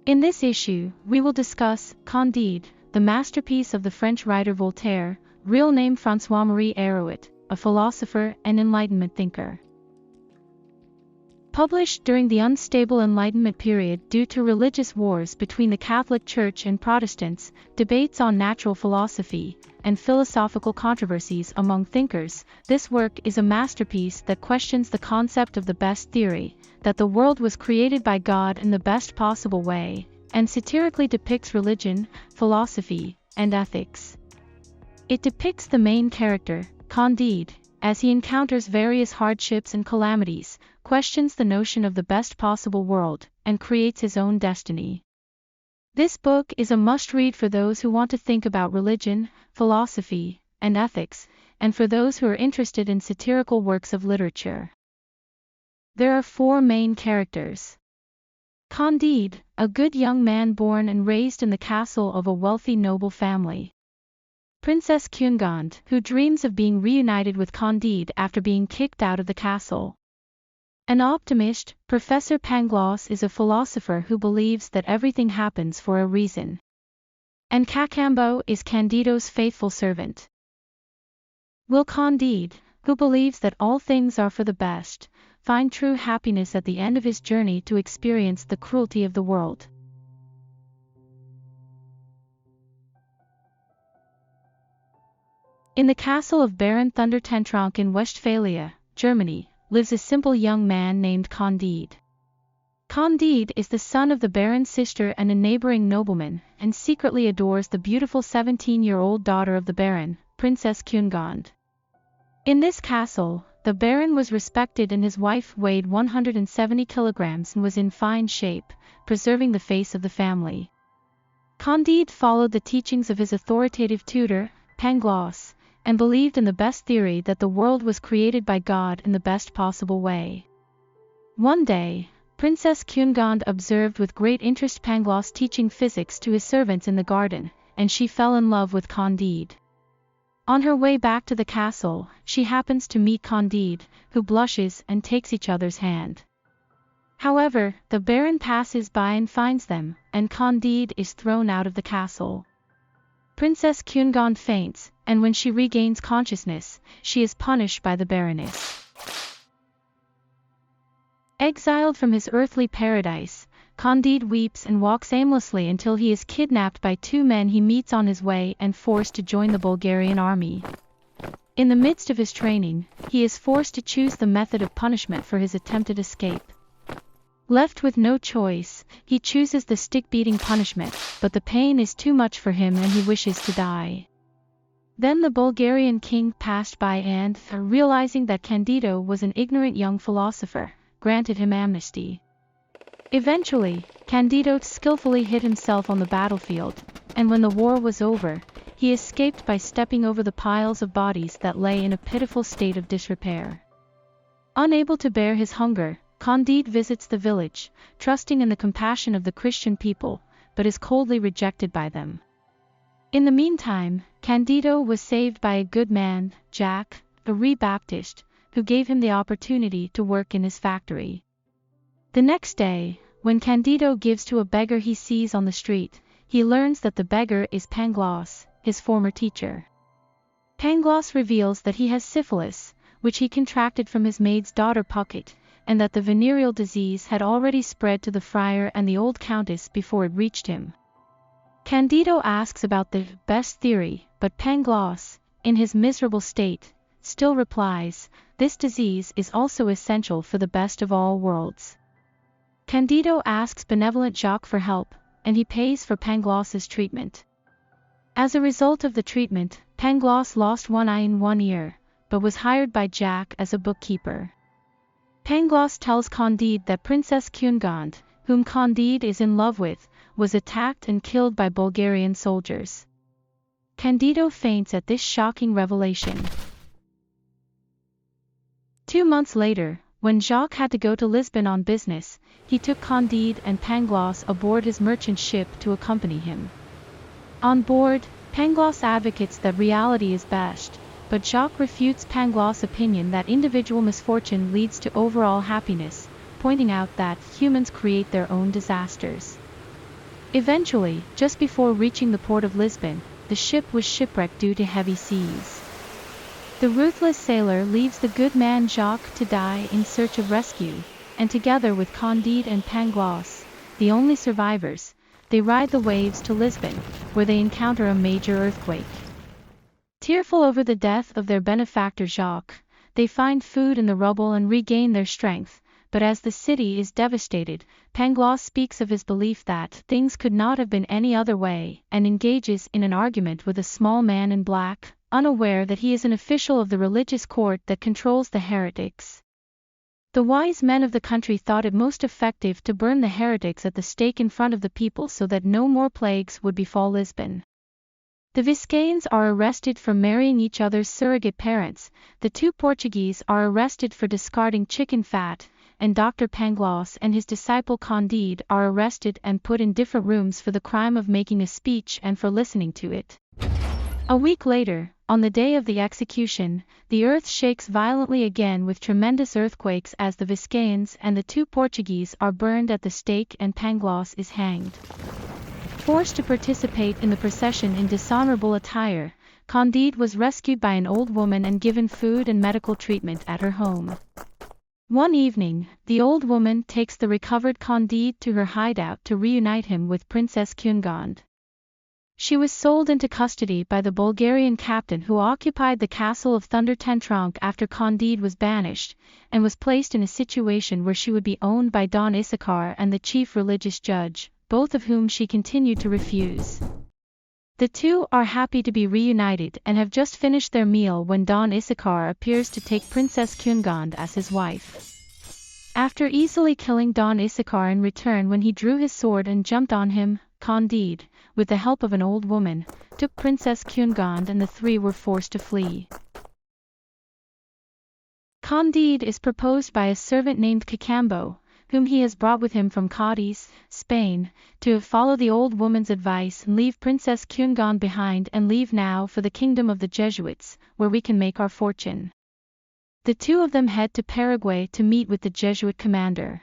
In this issue, we will discuss Candide, the masterpiece of the French writer Voltaire, real name François-Marie Arouet, a philosopher and Enlightenment thinker. Published during the unstable Enlightenment period due to religious wars between the Catholic Church and Protestants, debates on natural philosophy, and philosophical controversies among thinkers, this work is a masterpiece that questions the concept of the best theory, that the world was created by God in the best possible way, and satirically depicts religion, philosophy, and ethics. It depicts the main character, Candide, as he encounters various hardships and calamities, questions the notion of the best possible world, and creates his own destiny. This book is a must-read for those who want to think about religion, philosophy, and ethics, and for those who are interested in satirical works of literature. There are four main characters. Candide, a good young man born and raised in the castle of a wealthy noble family. Princess Cunegonde, who dreams of being reunited with Candide after being kicked out of the castle. An optimist, Professor Pangloss is a philosopher who believes that everything happens for a reason. And Cacambo is Candido's faithful servant. Will Candide, who believes that all things are for the best, find true happiness at the end of his journey to experience the cruelty of the world? In the castle of Baron Thundertentronckh in Westphalia, Germany, lives a simple young man named Candide. Candide is the son of the Baron's sister and a neighboring nobleman, and secretly adores the beautiful 17-year-old daughter of the Baron, Princess Cunegonde. In this castle, the Baron was respected and his wife weighed 170 kilograms and was in fine shape, preserving the face of the family. Candide followed the teachings of his authoritative tutor, Pangloss, and believed in the best theory that the world was created by God in the best possible way. One day, Princess Cunegonde observed with great interest Pangloss teaching physics to his servants in the garden, and she fell in love with Candide. On her way back to the castle, she happens to meet Candide, who blushes and takes each other's hand. However, the Baron passes by and finds them, and Candide is thrown out of the castle. Princess Cunegonde faints, and when she regains consciousness, she is punished by the Baroness. Exiled from his earthly paradise, Candide weeps and walks aimlessly until he is kidnapped by two men he meets on his way and forced to join the Bulgarian army. In the midst of his training, he is forced to choose the method of punishment for his attempted escape. Left with no choice, he chooses the stick-beating punishment, but the pain is too much for him and he wishes to die. Then the Bulgarian king passed by and, realizing that Candido was an ignorant young philosopher, granted him amnesty. Eventually, Candido skillfully hid himself on the battlefield, and when the war was over, he escaped by stepping over the piles of bodies that lay in a pitiful state of disrepair. Unable to bear his hunger, Candide visits the village, trusting in the compassion of the Christian people, but is coldly rejected by them. In the meantime, Candido was saved by a good man, Jacques, a Rebaptist, who gave him the opportunity to work in his factory. The next day, when Candido gives to a beggar he sees on the street, he learns that the beggar is Pangloss, his former teacher. Pangloss reveals that he has syphilis, which he contracted from his maid's daughter Pucket, and that the venereal disease had already spread to the friar and the old countess before it reached him. Candido asks about the best theory, but Pangloss, in his miserable state, still replies, "This disease is also essential for the best of all worlds." Candido asks benevolent Jacques for help, and he pays for Pangloss's treatment. As a result of the treatment, Pangloss lost one eye and one ear, but was hired by Jacques as a bookkeeper. Pangloss tells Candide that Princess Cunegonde, whom Candide is in love with, was attacked and killed by Bulgarian soldiers. Candido faints at this shocking revelation. 2 months later, when Jacques had to go to Lisbon on business, he took Candide and Pangloss aboard his merchant ship to accompany him. On board, Pangloss advocates that reality is best, but Jacques refutes Pangloss' opinion that individual misfortune leads to overall happiness, pointing out that humans create their own disasters. Eventually, just before reaching the port of Lisbon, the ship was shipwrecked due to heavy seas. The ruthless sailor leaves the good man Jacques to die in search of rescue, and together with Candide and Pangloss, the only survivors, they ride the waves to Lisbon, where they encounter a major earthquake. Tearful over the death of their benefactor Jacques, they find food in the rubble and regain their strength, but as the city is devastated, Pangloss speaks of his belief that things could not have been any other way, and engages in an argument with a small man in black, unaware that he is an official of the religious court that controls the heretics. The wise men of the country thought it most effective to burn the heretics at the stake in front of the people so that no more plagues would befall Lisbon. The Viscayans are arrested for marrying each other's surrogate parents, the two Portuguese are arrested for discarding chicken fat, and Dr. Pangloss and his disciple Candide are arrested and put in different rooms for the crime of making a speech and for listening to it. A week later, on the day of the execution, the earth shakes violently again with tremendous earthquakes as the Viscayans and the two Portuguese are burned at the stake and Pangloss is hanged. Forced to participate in the procession in dishonorable attire, Candide was rescued by an old woman and given food and medical treatment at her home. One evening, the old woman takes the recovered Candide to her hideout to reunite him with Princess Cunegonde. She was sold into custody by the Bulgarian captain who occupied the castle of Thunder-Tentronc after Candide was banished, and was placed in a situation where she would be owned by Don Issachar and the chief religious judge, both of whom she continued to refuse. The two are happy to be reunited and have just finished their meal when Don Issachar appears to take Princess Cunegonde as his wife. After easily killing Don Issachar in return when he drew his sword and jumped on him, Candide, with the help of an old woman, took Princess Cunegonde and the three were forced to flee. Candide is proposed by a servant named Cacambo, whom he has brought with him from Cadiz, Spain, to follow the old woman's advice and leave Princess Cunegonde behind and leave now for the kingdom of the Jesuits, where we can make our fortune. The two of them head to Paraguay to meet with the Jesuit commander.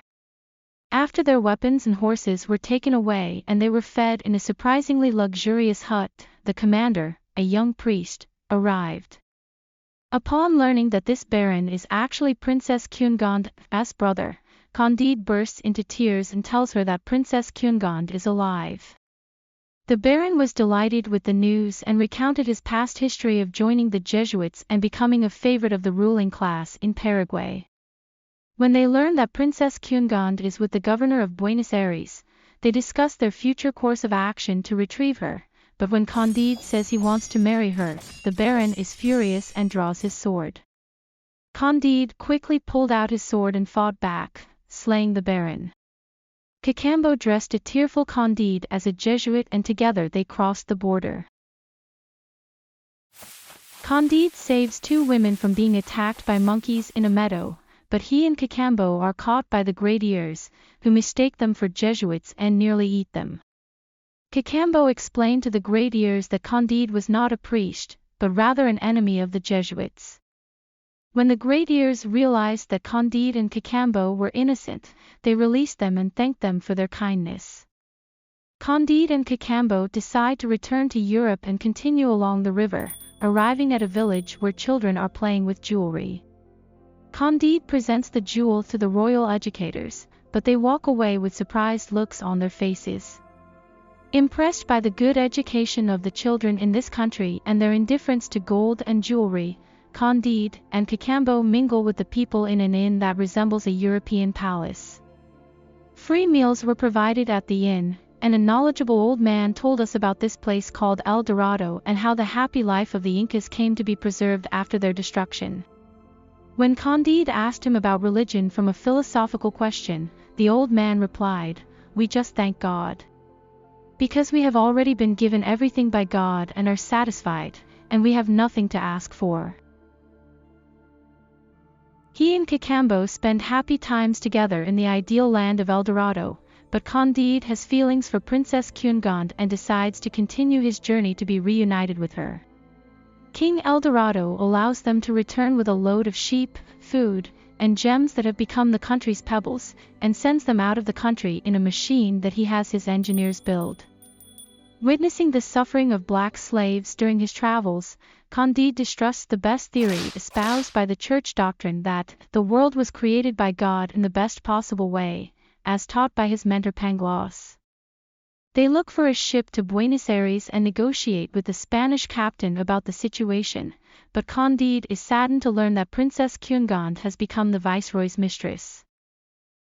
After their weapons and horses were taken away and they were fed in a surprisingly luxurious hut, the commander, a young priest, arrived. Upon learning that this baron is actually Princess Cunegonde's brother, Candide bursts into tears and tells her that Princess Cunegonde is alive. The baron was delighted with the news and recounted his past history of joining the Jesuits and becoming a favorite of the ruling class in Paraguay. When they learn that Princess Cunegonde is with the governor of Buenos Aires, they discuss their future course of action to retrieve her, but when Candide says he wants to marry her, the baron is furious and draws his sword. Candide quickly pulled out his sword and fought back, slaying the baron. Cacambo dressed a tearful Candide as a Jesuit and together they crossed the border. Candide saves two women from being attacked by monkeys in a meadow, but he and Cacambo are caught by the grenadiers, who mistake them for Jesuits and nearly eat them. Cacambo explained to the grenadiers that Candide was not a priest, but rather an enemy of the Jesuits. When the grenadiers realized that Candide and Cacambo were innocent, they released them and thanked them for their kindness. Candide and Cacambo decide to return to Europe and continue along the river, arriving at a village where children are playing with jewelry. Candide presents the jewel to the royal educators, but they walk away with surprised looks on their faces. Impressed by the good education of the children in this country and their indifference to gold and jewelry, Candide and Cacambo mingle with the people in an inn that resembles a European palace. Free meals were provided at the inn, and a knowledgeable old man told us about this place called El Dorado and how the happy life of the Incas came to be preserved after their destruction. When Candide asked him about religion from a philosophical question, the old man replied, "We just thank God. Because we have already been given everything by God and are satisfied, and we have nothing to ask for." He and Cacambo spend happy times together in the ideal land of El Dorado, but Candide has feelings for Princess Cunegonde and decides to continue his journey to be reunited with her. King El Dorado allows them to return with a load of sheep, food, and gems that have become the country's pebbles, and sends them out of the country in a machine that he has his engineers build. Witnessing the suffering of black slaves during his travels, Candide distrusts the best theory espoused by the church doctrine that the world was created by God in the best possible way, as taught by his mentor Pangloss. They look for a ship to Buenos Aires and negotiate with the Spanish captain about the situation, but Candide is saddened to learn that Princess Cunegonde has become the viceroy's mistress.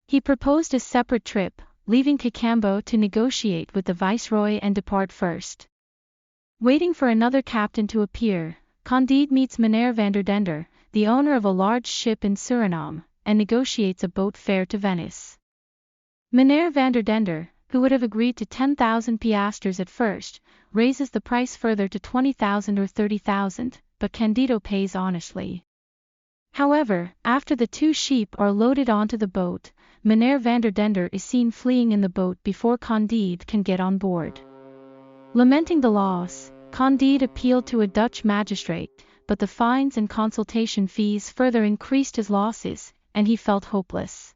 He proposed a separate trip, leaving Cacambo to negotiate with the viceroy and depart first. Waiting for another captain to appear, Candide meets Meneer Vanderdender, the owner of a large ship in Suriname, and negotiates a boat fare to Venice. Meneer Vanderdender, who would have agreed to 10,000 piastres at first, raises the price further to 20,000 or 30,000, but Candido pays honestly. However, after the two sheep are loaded onto the boat, Meneer Vanderdender is seen fleeing in the boat before Candide can get on board. Lamenting the loss, Candide appealed to a Dutch magistrate, but the fines and consultation fees further increased his losses, and he felt hopeless.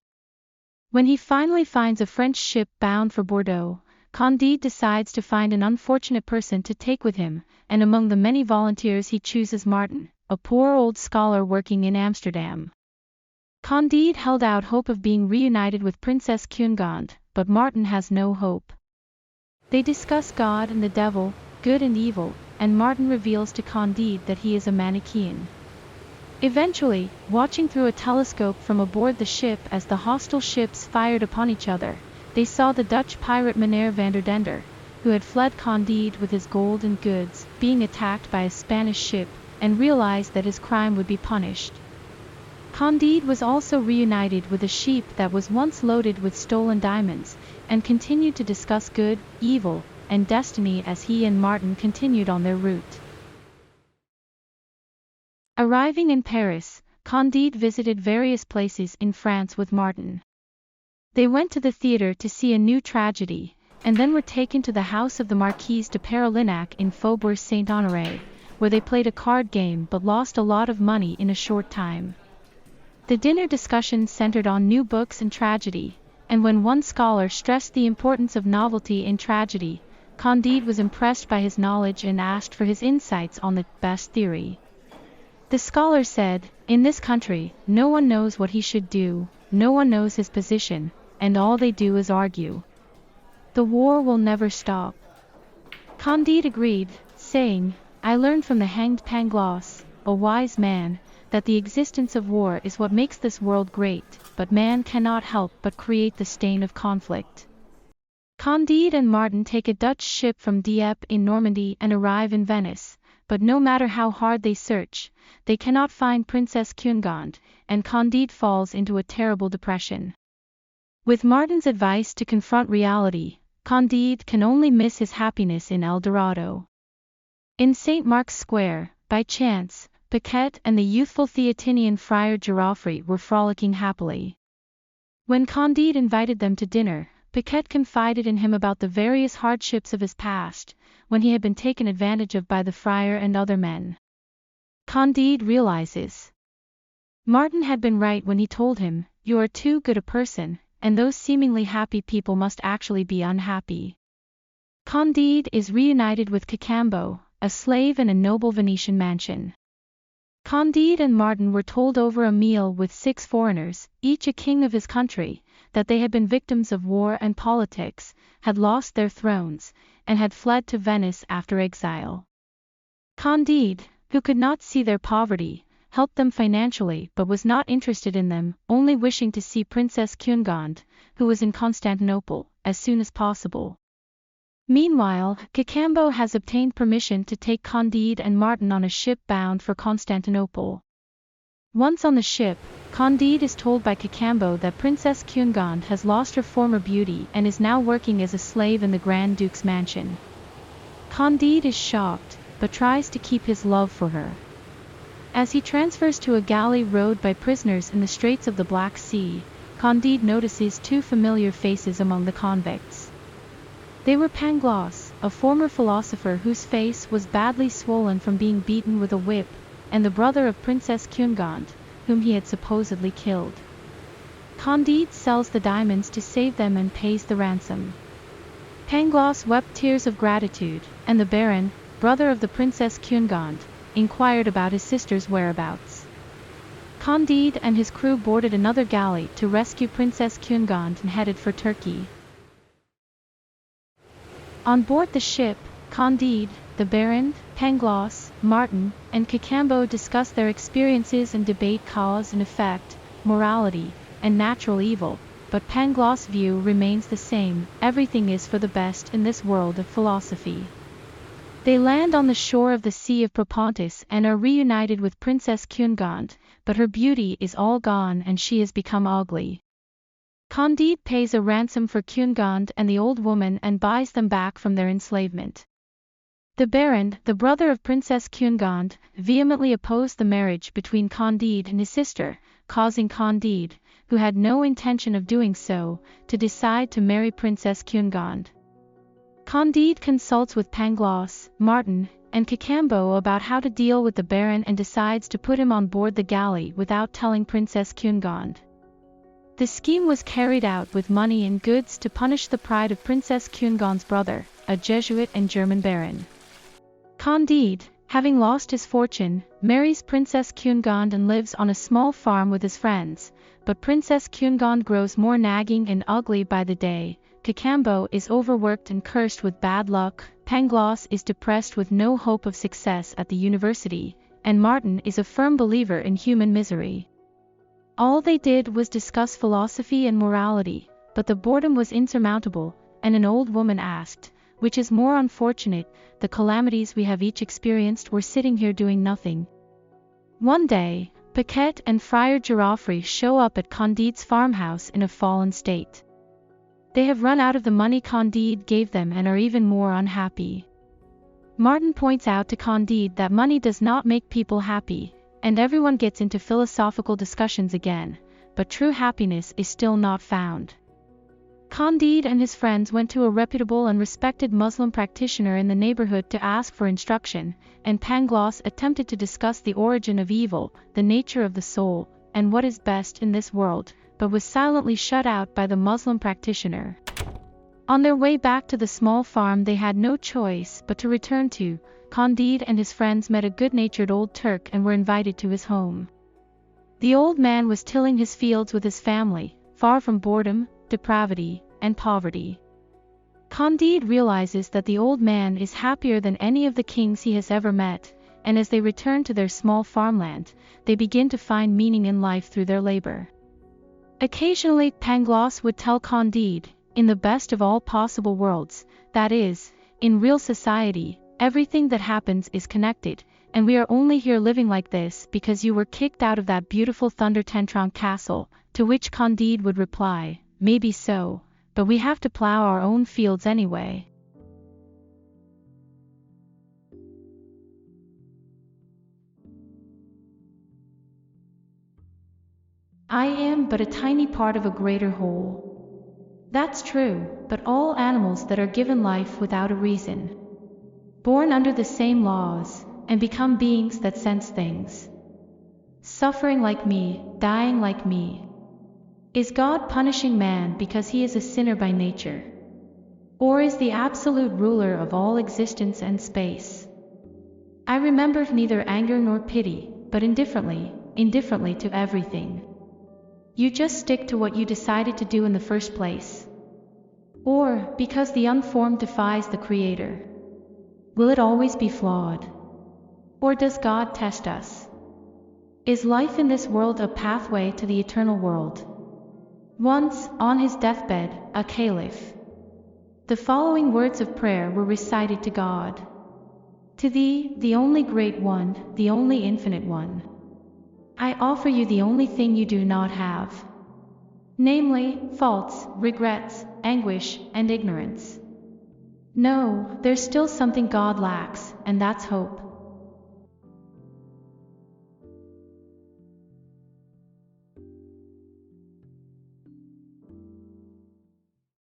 When he finally finds a French ship bound for Bordeaux, Candide decides to find an unfortunate person to take with him, and among the many volunteers he chooses Martin, a poor old scholar working in Amsterdam. Candide held out hope of being reunited with Princess Cunegonde, but Martin has no hope. They discuss God and the devil, good and evil, and Martin reveals to Candide that he is a Manichaean. Eventually, watching through a telescope from aboard the ship as the hostile ships fired upon each other, they saw the Dutch pirate Meneer Vanderdender, who had fled Candide with his gold and goods, being attacked by a Spanish ship, and realized that his crime would be punished. Candide was also reunited with a sheep that was once loaded with stolen diamonds, and continued to discuss good, evil, and destiny as he and Martin continued on their route. Arriving in Paris, Candide visited various places in France with Martin. They went to the theatre to see a new tragedy, and then were taken to the house of the Marquise de Perlinac in Faubourg Saint-Honoré, where they played a card game but lost a lot of money in a short time. The dinner discussion centered on new books and tragedy, and when one scholar stressed the importance of novelty in tragedy, Candide was impressed by his knowledge and asked for his insights on the best theory. The scholar said, "In this country, no one knows what he should do, no one knows his position, and all they do is argue. The war will never stop." Candide agreed, saying, "I learned from the hanged Pangloss, a wise man, that the existence of war is what makes this world great, but man cannot help but create the stain of conflict." Candide and Martin take a Dutch ship from Dieppe in Normandy and arrive in Venice, but no matter how hard they search, they cannot find Princess Cunegonde, and Candide falls into a terrible depression. With Martin's advice to confront reality, Candide can only miss his happiness in El Dorado. In St. Mark's Square, by chance, Paquette and the youthful Theatinian friar Girofré were frolicking happily. When Candide invited them to dinner, Paquette confided in him about the various hardships of his past, when he had been taken advantage of by the friar and other men. Candide realizes. Martin had been right when he told him, "You are too good a person, and those seemingly happy people must actually be unhappy." Candide is reunited with Cacambo, a slave in a noble Venetian mansion. Candide and Martin were told over a meal with 6 foreigners, each a king of his country, that they had been victims of war and politics, had lost their thrones, and had fled to Venice after exile. Candide, who could not see their poverty, helped them financially but was not interested in them, only wishing to see Princess Cunegonde, who was in Constantinople, as soon as possible. Meanwhile, Cacambo has obtained permission to take Candide and Martin on a ship bound for Constantinople. Once on the ship, Candide is told by Cacambo that Princess Cunegonde has lost her former beauty and is now working as a slave in the Grand Duke's mansion. Candide is shocked, but tries to keep his love for her. As he transfers to a galley rowed by prisoners in the Straits of the Black Sea, Candide notices 2 familiar faces among the convicts. They were Pangloss, a former philosopher whose face was badly swollen from being beaten with a whip, and the brother of Princess Cunegonde, whom he had supposedly killed. Candide sells the diamonds to save them and pays the ransom. Pangloss wept tears of gratitude, and the Baron, brother of the Princess Cunegonde, inquired about his sister's whereabouts. Candide and his crew boarded another galley to rescue Princess Cunegonde and headed for Turkey. On board the ship, Candide, the Baron, Pangloss, Martin, and Cacambo discuss their experiences and debate cause and effect, morality, and natural evil, but Pangloss' view remains the same: everything is for the best in this world of philosophy. They land on the shore of the Sea of Propontis and are reunited with Princess Cunegonde, but her beauty is all gone and she has become ugly. Candide pays a ransom for Cunegonde and the old woman and buys them back from their enslavement. The Baron, the brother of Princess Cunegonde, vehemently opposed the marriage between Candide and his sister, causing Candide, who had no intention of doing so, to decide to marry Princess Cunegonde. Candide consults with Pangloss, Martin, and Cacambo about how to deal with the Baron and decides to put him on board the galley without telling Princess Cunegonde. The scheme was carried out with money and goods to punish the pride of Princess Cunegonde's brother, a Jesuit and German baron. Candide, having lost his fortune, marries Princess Cunegonde and lives on a small farm with his friends, but Princess Cunegonde grows more nagging and ugly by the day. Cacambo is overworked and cursed with bad luck, Pangloss is depressed with no hope of success at the university, and Martin is a firm believer in human misery. All they did was discuss philosophy and morality, but the boredom was insurmountable, and an old woman asked, "Which is more unfortunate, the calamities we have each experienced or sitting here doing nothing?" One day, Paquette and Friar Girofré show up at Candide's farmhouse in a fallen state. They have run out of the money Candide gave them and are even more unhappy. Martin points out to Candide that money does not make people happy, and everyone gets into philosophical discussions again, but true happiness is still not found. Candide and his friends went to a reputable and respected Muslim practitioner in the neighborhood to ask for instruction, and Pangloss attempted to discuss the origin of evil, the nature of the soul, and what is best in this world, but was silently shut out by the Muslim practitioner. On their way back to the small farm they had no choice but to return to. Candide and his friends met a good-natured old Turk and were invited to his home. The old man was tilling his fields with his family, far from boredom, depravity, and poverty. Candide realizes that the old man is happier than any of the kings he has ever met, and as they return to their small farmland, they begin to find meaning in life through their labor. Occasionally, Pangloss would tell Candide, in the best of all possible worlds, that is, in real society, everything that happens is connected, and we are only here living like this because you were kicked out of that beautiful Thunder-Tantron castle, to which Candide would reply, "Maybe so, but we have to plow our own fields anyway." I am but a tiny part of a greater whole. That's true, but all animals that are given life without a reason, born under the same laws, and become beings that sense things, suffering like me, dying like me. Is God punishing man because he is a sinner by nature? Or is the absolute ruler of all existence and space? I remember neither anger nor pity, but indifferently to everything. You just stick to what you decided to do in the first place. Or, because the unformed defies the Creator. Will it always be flawed? Or does God test us? Is life in this world a pathway to the eternal world? Once, on his deathbed, a caliph, the following words of prayer were recited to God. To thee, the only great one, the only infinite one, I offer you the only thing you do not have, namely, faults, regrets, anguish, and ignorance. No, there's still something God lacks, and that's hope.